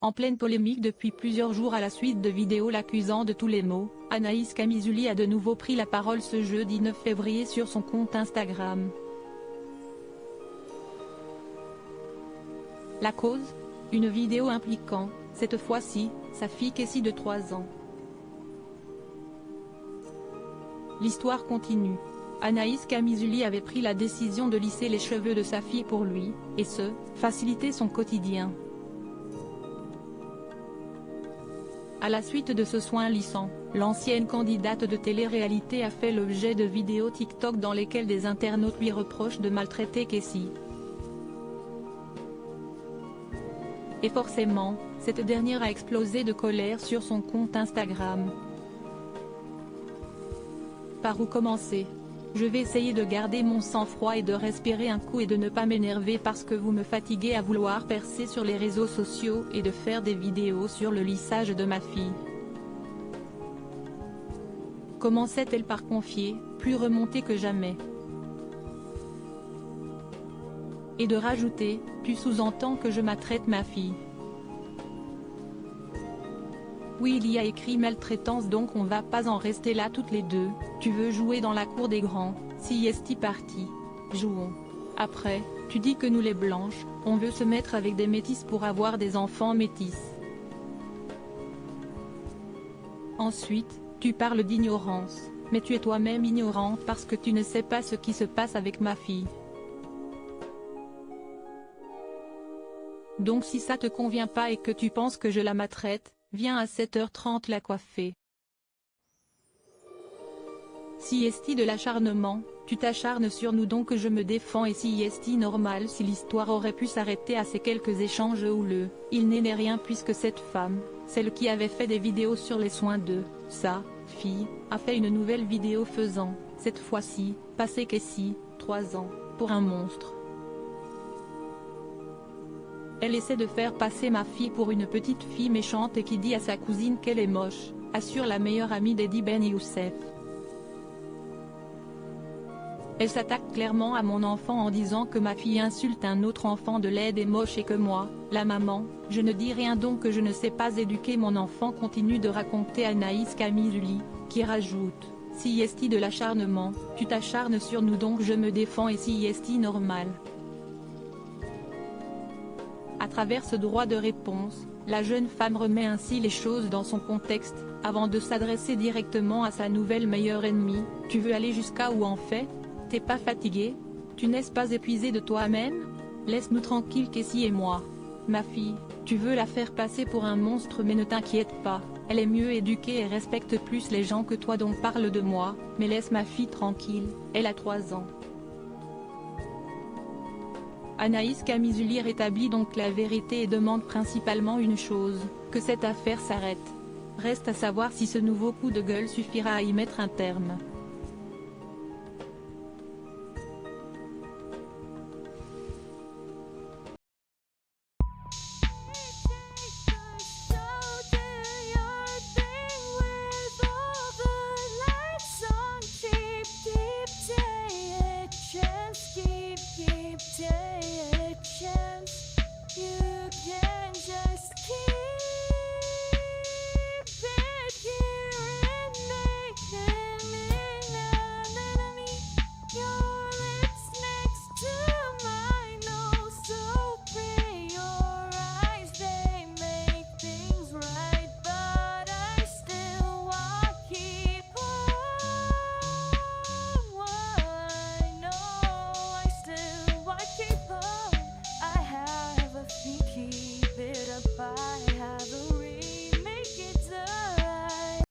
En pleine polémique depuis plusieurs jours à la suite de vidéos l'accusant de tous les maux, Anaïs Camizuli a de nouveau pris la parole ce jeudi 9 février sur son compte Instagram. La cause ? Une vidéo impliquant, cette fois-ci, sa fille Cassie de 3 ans. L'histoire continue. Anaïs Camizuli avait pris la décision de lisser les cheveux de sa fille pour lui, et ce, faciliter son quotidien. À la suite de ce soin lissant, l'ancienne candidate de télé-réalité a fait l'objet de vidéos TikTok dans lesquelles des internautes lui reprochent de maltraiter Cassie. Et forcément, cette dernière a explosé de colère sur son compte Instagram. Par où commencer ? Je vais essayer de garder mon sang-froid et de respirer un coup et de ne pas m'énerver parce que vous me fatiguez à vouloir percer sur les réseaux sociaux et de faire des vidéos sur le lissage de ma fille. Commençait-elle par confier, plus remontée que jamais. Et de rajouter, tu sous-entends que je maltraite ma fille. Oui, il y a écrit maltraitance, donc on va pas en rester là toutes les deux. Tu veux jouer dans la cour des grands, si est parti. Jouons. Après, tu dis que nous les blanches, on veut se mettre avec des métis pour avoir des enfants métis. Ensuite, tu parles d'ignorance, mais tu es toi-même ignorante parce que tu ne sais pas ce qui se passe avec ma fille. Donc si ça te convient pas et que tu penses que je la maltraite, viens à 7h30 la coiffer. Si est de l'acharnement, tu t'acharnes sur nous donc je me défends et si est normal si l'histoire aurait pu s'arrêter à ces quelques échanges houleux, il n'est rien puisque cette femme, celle qui avait fait des vidéos sur les soins de sa fille, a fait une nouvelle vidéo faisant, cette fois-ci, passer Cassie, 3 ans, pour un monstre. Elle essaie de faire passer ma fille pour une petite fille méchante et qui dit à sa cousine qu'elle est moche, assure la meilleure amie d'Eddie Ben Youssef. Elle s'attaque clairement à mon enfant en disant que ma fille insulte un autre enfant de laide et moche et que moi, la maman, je ne dis rien donc que je ne sais pas éduquer mon enfant, continue de raconter Anaïs Camizuli, qui rajoute, si est de l'acharnement, tu t'acharnes sur nous donc je me défends et si est normal. À travers ce droit de réponse, la jeune femme remet ainsi les choses dans son contexte, avant de s'adresser directement à sa nouvelle meilleure ennemie. Tu veux aller jusqu'à où en fait ? T'es pas fatigué ? Tu n'es pas épuisé de toi-même ? Laisse-nous tranquille Cassie et moi. Ma fille, tu veux la faire passer pour un monstre mais ne t'inquiète pas, elle est mieux éduquée et respecte plus les gens que toi donc parle de moi, mais laisse ma fille tranquille, elle a 3 ans. Anaïs Camizuli rétablit donc la vérité et demande principalement une chose, que cette affaire s'arrête. Reste à savoir si ce nouveau coup de gueule suffira à y mettre un terme.